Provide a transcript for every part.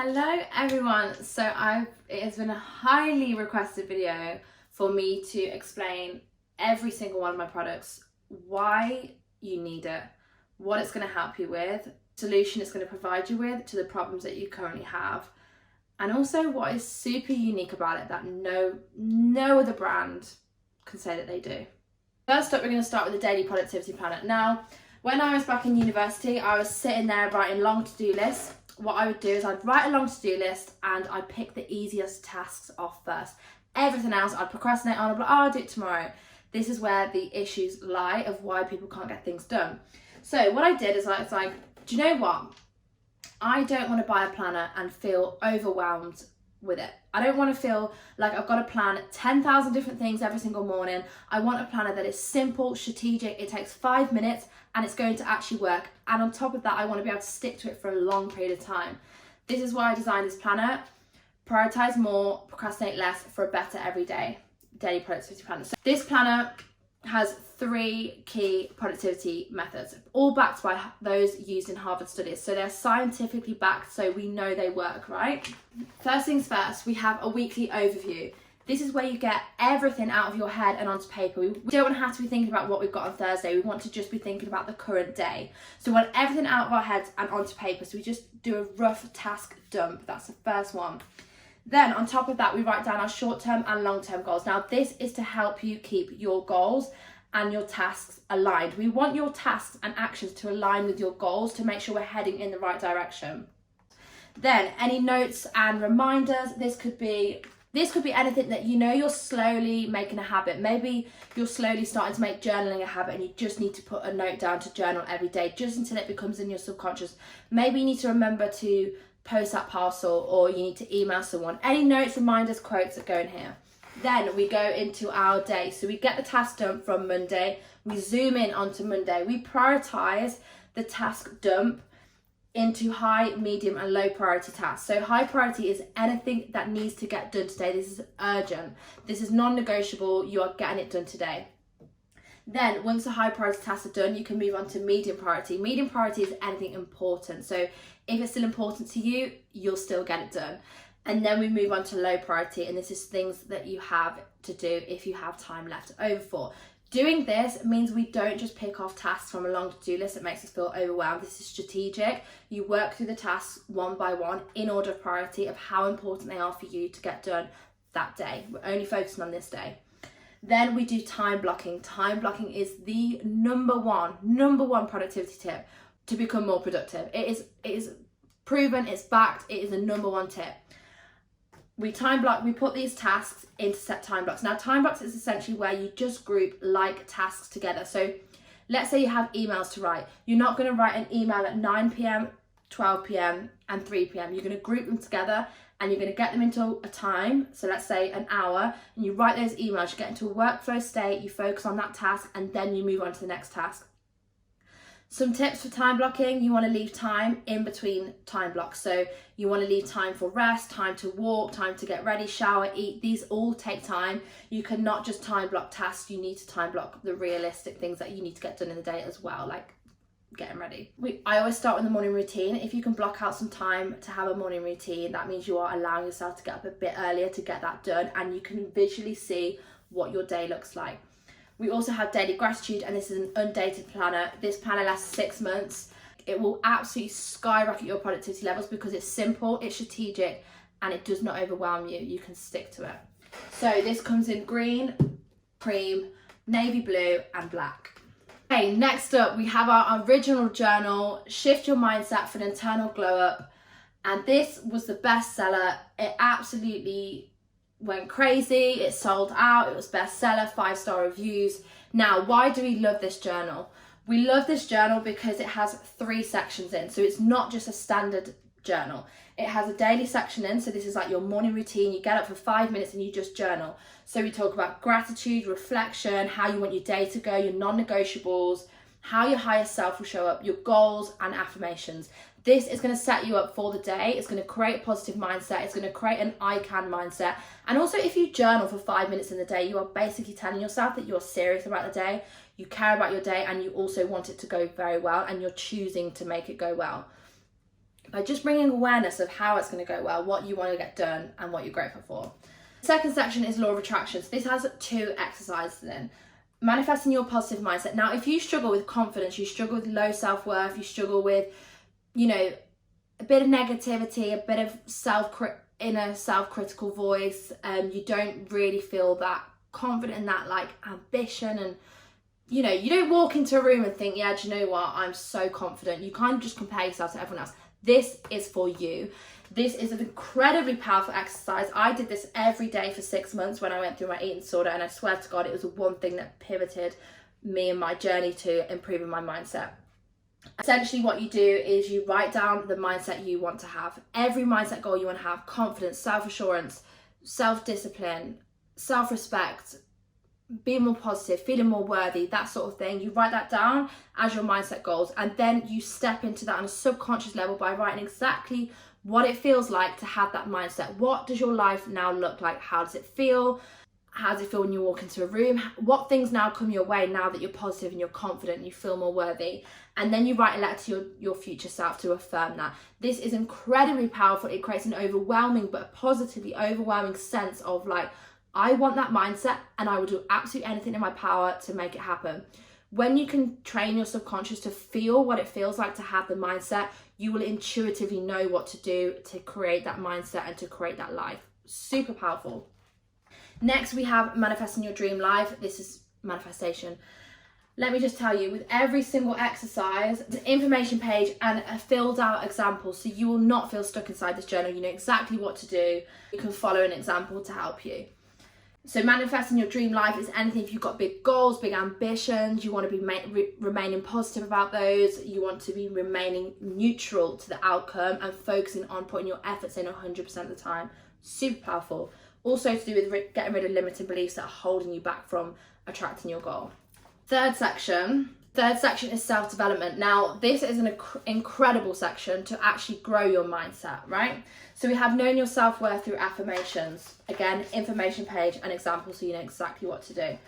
Hello everyone, it has been a highly requested video for me to explain every single one of my products, why you need it, what it's going to help you with, solution it's going to provide you with to the problems that you currently have, and also what is super unique about it that no other brand can say that they do. First up, we're going to start with the daily productivity planner. Now, when I was back in university, I was sitting there writing long to-do lists. What I would do is I'd write a long to-do list and I'd pick the easiest tasks off first. Everything else I'd procrastinate on. I'd be like, oh, I'll do it tomorrow. This is where the issues lie of why people can't get things done. So what I did is it's like, do you know what? I don't want to buy a planner and feel overwhelmed with it. I don't want to feel like I've got to plan 10,000 different things every single morning. I want a planner that is simple, strategic, it takes 5 minutes and it's going to actually work. And on top of that, I want to be able to stick to it for a long period of time. This is why I designed this planner. Prioritize more, procrastinate less for a better everyday daily productivity planner. So this planner has 3 key productivity methods, all backed by those used in Harvard studies. So they're scientifically backed, so we know they work, right? First things first, we have a weekly overview. This is where you get everything out of your head and onto paper. We don't want to have to be thinking about what we've got on Thursday. We want to just be thinking about the current day. So we want everything out of our heads and onto paper. So we just do a rough task dump. That's the first one. Then on top of that, we write down our short-term and long-term goals. Now this is to help you keep your goals and your tasks aligned. We want your tasks and actions to align with your goals to make sure we're heading in the right direction. Then any notes and reminders. This could be anything that you know you're slowly making a habit. Maybe you're slowly starting to make journaling a habit and you just need to put a note down to journal every day just until it becomes in your subconscious. Maybe you need to remember to post that parcel or you need to email someone. Any notes, reminders, quotes that go in here. Then we go into our day. So we get the task dump from Monday. We zoom in onto Monday. We prioritize the task dump into high, medium and low priority tasks. So high priority is anything that needs to get done today. This is urgent. This is non-negotiable. You are getting it done today. Then once the high priority tasks are done, you can move on to medium priority. Medium priority is anything important. So if it's still important to you, you'll still get it done. And then we move on to low priority, and this is things that you have to do if you have time left over for. Doing this means we don't just pick off tasks from a long to-do list that makes us feel overwhelmed. This is strategic. You work through the tasks one by one in order of priority of how important they are for you to get done that day. We're only focusing on this day. Then we do time blocking. Time blocking is the number one productivity tip to become more productive. It is proven, it's backed, it is the number one tip. We time block, we put these tasks into set time blocks. Now time blocks is essentially where you just group like tasks together. So let's say you have emails to write. You're not going to write an email at 9 p.m, 12 p.m. and 3 p.m. You're going to group them together and you're going to get them into a time. So let's say an hour, and you write those emails, you get into a workflow state, you focus on that task, and then you move on to the next task. Some tips for time blocking: you want to leave time in between time blocks. So you want to leave time for rest, time to walk, time to get ready, shower, eat. These all take time. You cannot just time block tasks. You need to time block the realistic things that you need to get done in the day as well, like getting ready. I always start with the morning routine. If you can block out some time to have a morning routine, that means you are allowing yourself to get up a bit earlier to get that done, and you can visually see what your day looks like. We also have daily gratitude, and this is an undated planner. This planner lasts 6 months. It will absolutely skyrocket your productivity levels because it's simple, it's strategic, and it does not overwhelm you. You can stick to it. So this comes in green, cream, navy blue, and black. Okay, next up we have our original journal, Shift Your Mindset for an Internal Glow Up. And this was the bestseller. It absolutely went crazy, it sold out, it was bestseller, 5-star reviews. Now, why do we love this journal? We love this journal because it has 3 sections in, so it's not just a standard journal. It has a daily section in, so this is like your morning routine. You get up for 5 minutes and you just journal. So we talk about gratitude, reflection, how you want your day to go, your non-negotiables, how your higher self will show up, your goals and affirmations. This is going to set you up for the day. It's going to create a positive mindset. It's going to create an I can mindset. And also, if you journal for 5 minutes in the day, you are basically telling yourself that you're serious about the day, you care about your day, and you also want it to go very well, and you're choosing to make it go well. by just bringing awareness of how it's going to go well, what you want to get done, and what you're grateful for. Second section is law of attraction. So this has 2 exercises in. Manifesting your positive mindset. Now, if you struggle with confidence, you struggle with low self-worth, you struggle with, you know, a bit of negativity, a bit of inner self-critical voice, you don't really feel that confident in that like ambition, and you know, you don't walk into a room and think, yeah, do you know what, I'm so confident. You kind of just compare yourself to everyone else. This is for you. This is an incredibly powerful exercise. I did this every day for 6 months when I went through my eating disorder, and I swear to God, it was the one thing that pivoted me in my journey to improving my mindset. Essentially what you do is you write down the mindset you want to have. Every mindset goal you want to have: confidence, self-assurance, self-discipline, self-respect, being more positive, feeling more worthy, that sort of thing. You write that down as your mindset goals, and then you step into that on a subconscious level by writing exactly what it feels like to have that mindset. What does your life now look like? How does it feel? How does it feel when you walk into a room? What things now come your way now that you're positive and you're confident and you feel more worthy? And then you write a letter to your future self to affirm that. This is incredibly powerful. It creates an overwhelming, but a positively overwhelming sense of like, I want that mindset and I will do absolutely anything in my power to make it happen. When you can train your subconscious to feel what it feels like to have the mindset, you will intuitively know what to do to create that mindset and to create that life. Super powerful. Next, we have manifesting your dream life. This is manifestation. Let me just tell you, with every single exercise, there's an information page and a filled out example, so you will not feel stuck inside this journal. You know exactly what to do. You can follow an example to help you. So manifesting your dream life is anything. If you've got big goals, big ambitions, you want to be remaining positive about those. You want to be remaining neutral to the outcome and focusing on putting your efforts in 100% of the time. Super powerful. Also to do with getting rid of limiting beliefs that are holding you back from attracting your goal. Third section is self-development. Now, this is an incredible section to actually grow your mindset, right? So we have known your self-worth through affirmations. Again, information page and examples so you know exactly what to do.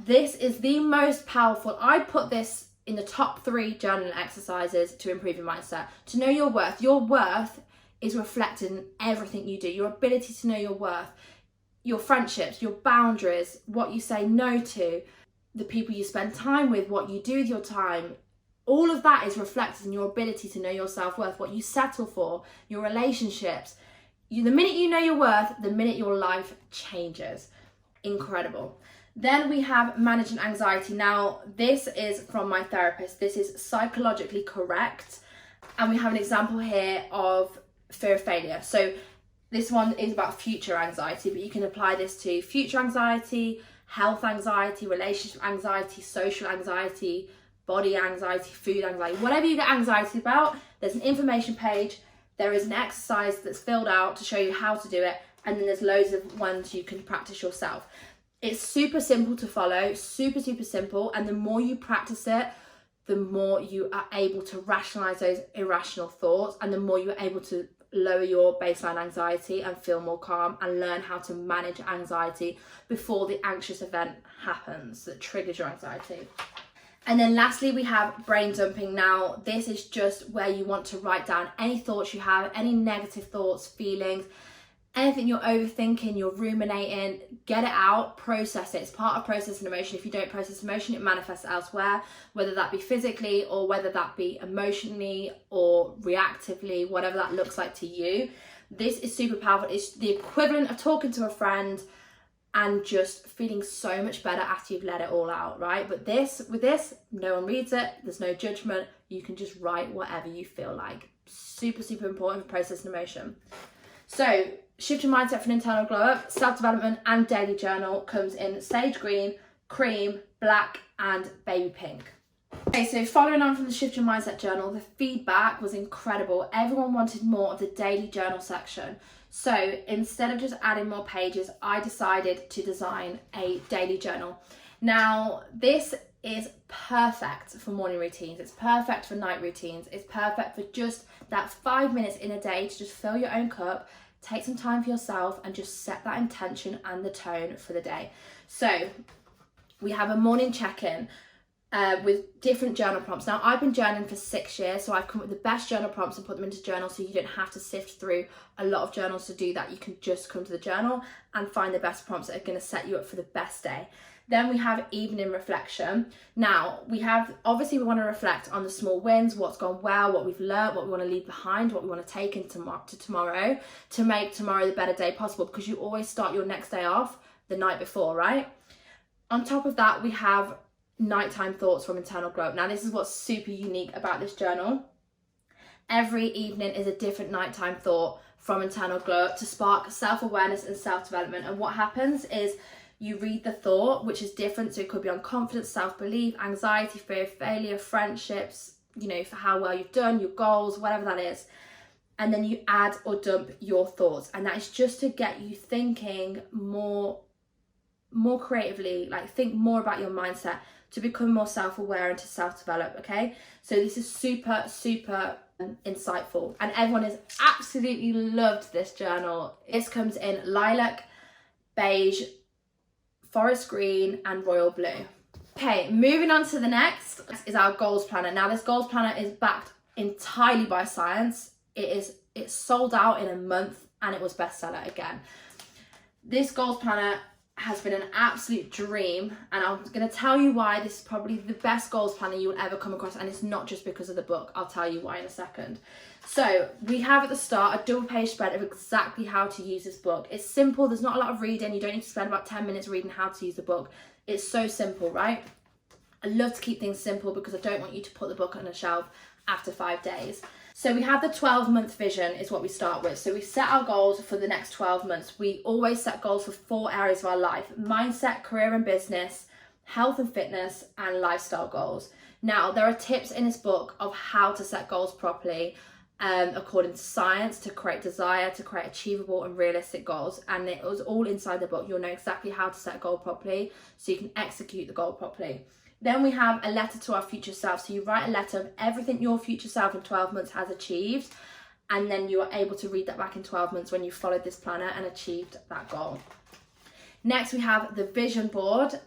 This is the most powerful. I put this in the top 3 journaling exercises to improve your mindset. To know your worth. Your worth is reflected in everything you do. Your ability to know your worth, your friendships, your boundaries, what you say no to, the people you spend time with, what you do with your time, all of that is reflected in your ability to know your self-worth, what you settle for, your relationships. The minute you know your worth, the minute your life changes. Incredible. Then we have managing anxiety. Now, this is from my therapist. This is psychologically correct. And we have an example here of fear of failure. So this one is about future anxiety, but you can apply this to future anxiety, health anxiety, relationship anxiety, social anxiety, body anxiety, food anxiety, whatever you get anxiety about. There's an information page, there is an exercise that's filled out to show you how to do it, and then there's loads of ones you can practice yourself. It's super simple to follow, super simple, and the more you practice it, the more you are able to rationalize those irrational thoughts, and the more you're able to lower your baseline anxiety and feel more calm and learn how to manage anxiety before the anxious event happens that triggers your anxiety. And then lastly, we have brain dumping. Now, this is just where you want to write down any thoughts you have, any negative thoughts, feelings, anything you're overthinking, you're ruminating, get it out, process it. It's part of processing emotion. If you don't process emotion, it manifests elsewhere, whether that be physically or whether that be emotionally or reactively, whatever that looks like to you. This is super powerful. It's the equivalent of talking to a friend and just feeling so much better after you've let it all out, right? But with this, no one reads it. There's no judgment. You can just write whatever you feel like. Super important for processing emotion. So, shift your mindset for an internal glow up, self-development and daily journal comes in sage green, cream, black and baby pink. Okay, so following on from the shift your mindset journal, the feedback was incredible. Everyone wanted more of the daily journal section. So instead of just adding more pages, I decided to design a daily journal. Now, this is perfect for morning routines. It's perfect for night routines. It's perfect for just that 5 minutes in a day to just fill your own cup, take some time for yourself and just set that intention and the tone for the day. So we have a morning check-in. with different journal prompts. Now, I've been journaling for 6 years, so I've come up with the best journal prompts and put them into journals, so you don't have to sift through a lot of journals to do that. You can just come to the journal and find the best prompts that are going to set you up for the best day. Then we have evening reflection. Now, obviously we want to reflect on the small wins, what's gone well, what we've learned, what we want to leave behind, what we want to take into tomorrow to make tomorrow the better day possible, because you always start your next day off the night before, right? On top of that, we have nighttime thoughts from internal growth. Now, this is what's super unique about this journal. Every evening is a different nighttime thought from internal growth to spark self-awareness and self-development. And what happens is you read the thought, which is different. So it could be on confidence, self-belief, anxiety, fear of failure, friendships, for how well you've done, your goals, whatever that is. And then you add or dump your thoughts. And that is just to get you thinking more creatively, like think more about your mindset, to become more self-aware and to self-develop, okay? So this is super, super insightful. And everyone has absolutely loved this journal. This comes in lilac, beige, forest green, and royal blue. Okay, moving on to the next is our goals planner. Now, this goals planner is backed entirely by science. It's sold out in a month and it was bestseller again. This goals planner has been an absolute dream, and I'm going to tell you why this is probably the best goals planner you will ever come across, and it's not just because of the book. I'll tell you why in a second. So we have at the start a double page spread of exactly how to use this book. It's simple, there's not a lot of reading, you don't need to spend about 10 minutes reading how to use the book. It's so simple, right? I love to keep things simple because I don't want you to put the book on a shelf after 5 days. So we have the 12-month vision is what we start with. So we set our goals for the next 12 months. We always set goals for 4 areas of our life: mindset, career and business, health and fitness, and lifestyle goals. Now, there are tips in this book of how to set goals properly, according to science, to create desire, to create achievable and realistic goals. And it was all inside the book. You'll know exactly how to set a goal properly so you can execute the goal properly. Then we have a letter to our future self. So you write a letter of everything your future self in 12 months has achieved. And then you are able to read that back in 12 months when you followed this planner and achieved that goal. Next, we have the vision board.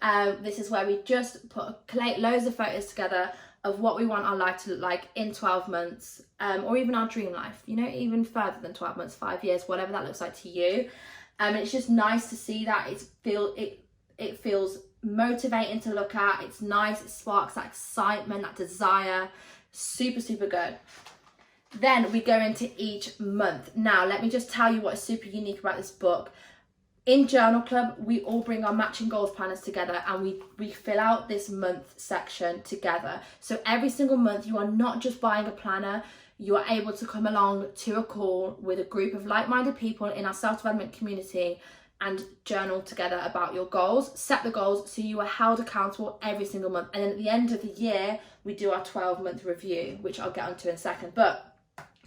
This is where we just collate loads of photos together of what we want our life to look like in 12 months, or even our dream life, even further than 12 months, 5 years, whatever that looks like to you. And it's just nice to see that. It feels motivating to look at. It's nice, it sparks that excitement, that desire. Super, super good. Then we go into each month. Now, let me just tell you what is super unique about this book. In Journal Club, we all bring our matching goals planners together and we fill out this month section together. So every single month, you are not just buying a planner, you are able to come along to a call with a group of like-minded people in our self-development community and journal together about your goals, set the goals so you are held accountable every single month. And then at the end of the year, we do our 12-month review, which I'll get onto in a second. But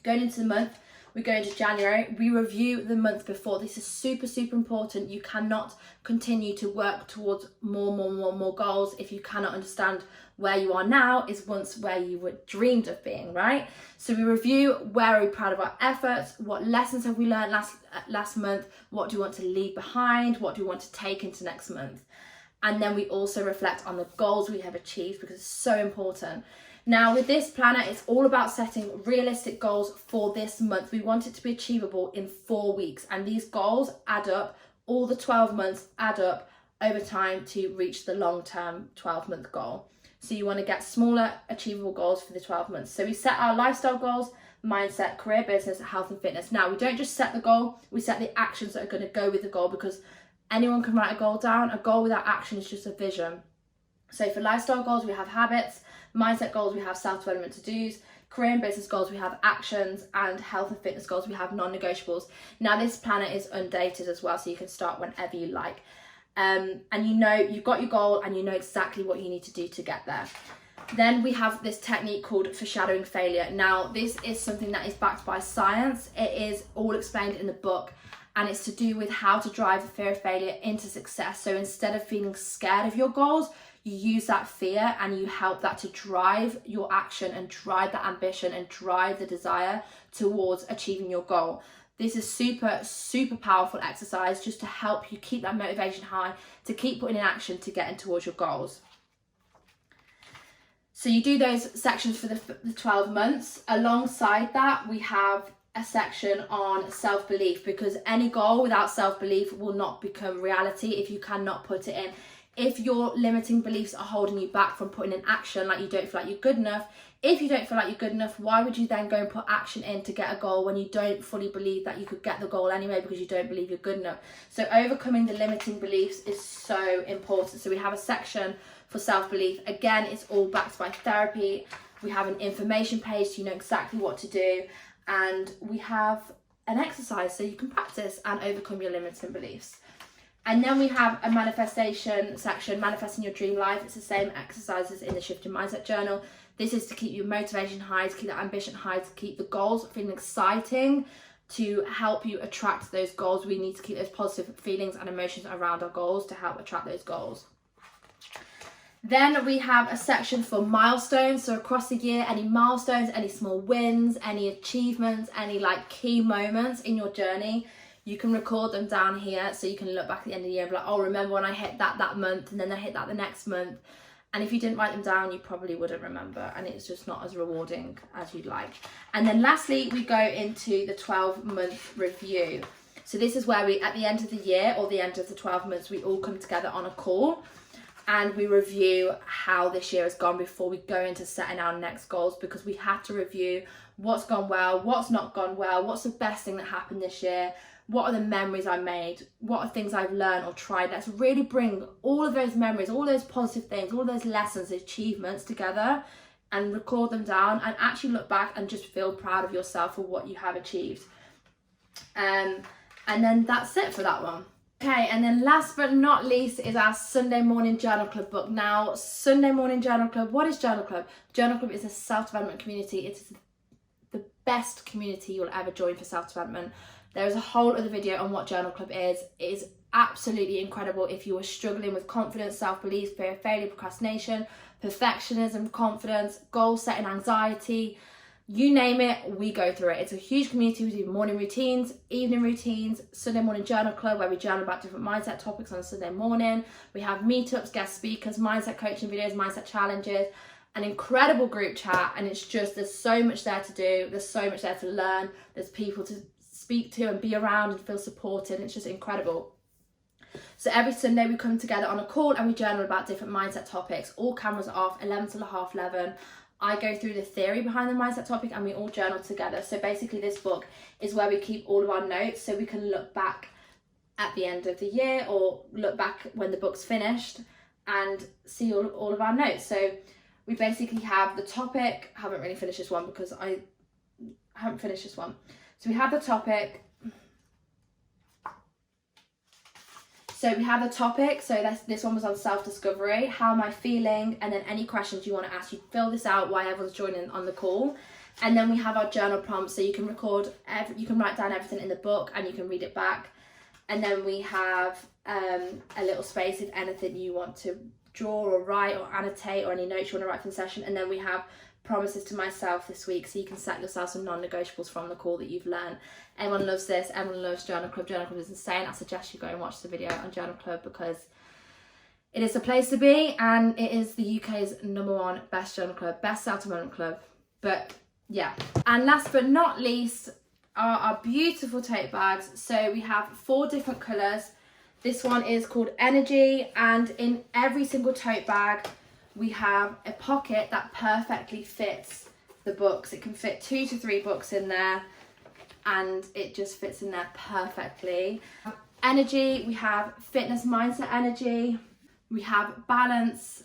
going into the month, we go into January, we review the month before. This is super, super important. You cannot continue to work towards more goals if you cannot understand where you are now is once where you were dreamed of being, right? So we review, where are we proud of our efforts? What lessons have we learned last month? What do we want to leave behind? What do we want to take into next month? And then we also reflect on the goals we have achieved because it's so important. Now, with this planner, it's all about setting realistic goals for this month. We want it to be achievable in 4 weeks. And these goals add up, all the 12 months add up over time to reach the long-term 12-month goal. So you want to get smaller, achievable goals for the 12 months. So we set our lifestyle goals, mindset, career, business, health and fitness. Now, we don't just set the goal, we set the actions that are going to go with the goal, because anyone can write a goal down. A goal without action is just a vision. So for lifestyle goals, we have habits. Mindset goals, we have self-development to-dos. Career and business goals, we have actions. And health and fitness goals, we have non-negotiables. Now, this planner is undated as well, so you can start whenever you like. And you've got your goal and you know exactly what you need to do to get there. Then we have this technique called foreshadowing failure. Now, this is something that is backed by science. It is all explained in the book, and it's to do with how to drive the fear of failure into success. So instead of feeling scared of your goals, you use that fear and you help that to drive your action and drive that ambition and drive the desire towards achieving your goal. This is super, super powerful exercise just to help you keep that motivation high, to keep putting in action to getting towards your goals. So you do those sections for the 12 months. Alongside that, we have a section on self-belief, because any goal without self-belief will not become reality if you cannot put it in. If your limiting beliefs are holding you back from putting in action, like you don't feel like you're good enough, if you don't feel like you're good enough, why would you then go and put action in to get a goal when you don't fully believe that you could get the goal anyway, because you don't believe you're good enough? So overcoming the limiting beliefs is so important. So we have a section for self-belief. Again, it's all backed by therapy. We have an information page so you know exactly what to do, and we have an exercise so you can practice and overcome your limiting beliefs. And then we have a manifestation section, manifesting your dream life. It's the same exercises in the Shift Your Mindset journal. This is to keep your motivation high, to keep that ambition high, to keep the goals feeling exciting, to help you attract those goals. We need to keep those positive feelings and emotions around our goals to help attract those goals. Then we have a section for milestones. So across the year, any milestones, any small wins, any achievements, any like key moments in your journey, you can record them down here so you can look back at the end of the year and be like, oh, remember when I hit that month, and then I hit that the next month. And if you didn't write them down, you probably wouldn't remember, and it's just not as rewarding as you'd like. And then lastly, we go into the 12-month review. So this is where we, at the end of the year or the end of the 12 months, we all come together on a call and we review how this year has gone before we go into setting our next goals, because we have to review what's gone well, what's not gone well, what's the best thing that happened this year, what are the memories I made, what are things I've learned or tried. Let's really bring all of those memories, all those positive things, all those lessons, achievements together and record them down, and actually look back and just feel proud of yourself for what you have achieved. And then that's it for that one. Okay, and then last but not least is our Sunday Morning Journal Club book. Now, Sunday Morning Journal Club, what is Journal Club? Journal Club is a self-development community. It's the best community you'll ever join for self-development. There is a whole other video on what Journal Club is. It is absolutely incredible if you are struggling with confidence, self-belief, fear of failure, procrastination, perfectionism, confidence, goal setting, anxiety, you name it, we go through it. It's a huge community. We do morning routines, evening routines, Sunday Morning Journal Club, where we journal about different mindset topics on a Sunday morning. We have meetups, guest speakers, mindset coaching videos, mindset challenges, an incredible group chat, and it's just, there's so much there to do. There's so much there to learn. There's people to speak to and be around and feel supported. It's just incredible. So every Sunday we come together on a call and we journal about different mindset topics. All cameras are off, 11 till 11:30. I go through the theory behind the mindset topic and we all journal together. So basically this book is where we keep all of our notes so we can look back at the end of the year or look back when the book's finished and see all of our notes. So we basically have the topic. I haven't really finished this one because I haven't finished this one. So we have the topic. So this one was on self-discovery. How am I feeling? And then any questions you want to ask, you fill this out while everyone's joining on the call. And then we have our journal prompts. So you can you can write down everything in the book and you can read it back. And then we have a little space if anything you want to draw or write or annotate or any notes you want to write from the session. And then we have promises to myself this week, so you can set yourself some non-negotiables from the call that you've learned. Everyone loves this. Everyone loves Journal Club. Journal Club is insane. I suggest you go and watch the video on Journal Club because it is a place to be, and it is the UK's #1 best journal club, best self-development club. But yeah, and last but not least are our beautiful tote bags. So we have 4 different colours. This one is called Energy, and in every single tote bag we have a pocket that perfectly fits the books. It can fit 2 to 3 books in there and it just fits in there perfectly. Energy, we have fitness mindset energy, we have balance,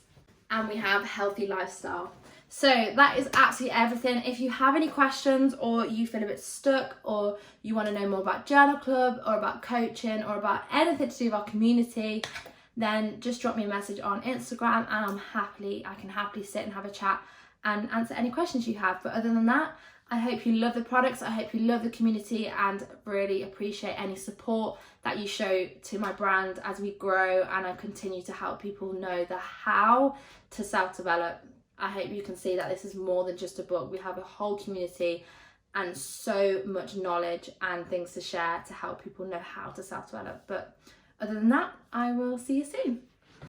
and we have healthy lifestyle. So that is absolutely everything. If you have any questions or you feel a bit stuck or you want to know more about Journal Club or about coaching or about anything to do with our community, then just drop me a message on Instagram and I can happily sit and have a chat and answer any questions you have. But other than that, I hope you love the products, I hope you love the community, and really appreciate any support that you show to my brand as we grow and I continue to help people know the how to self-develop. I hope you can see that this is more than just a book. We have a whole community and so much knowledge and things to share to help people know how to self-develop. But other than that, I will see you soon.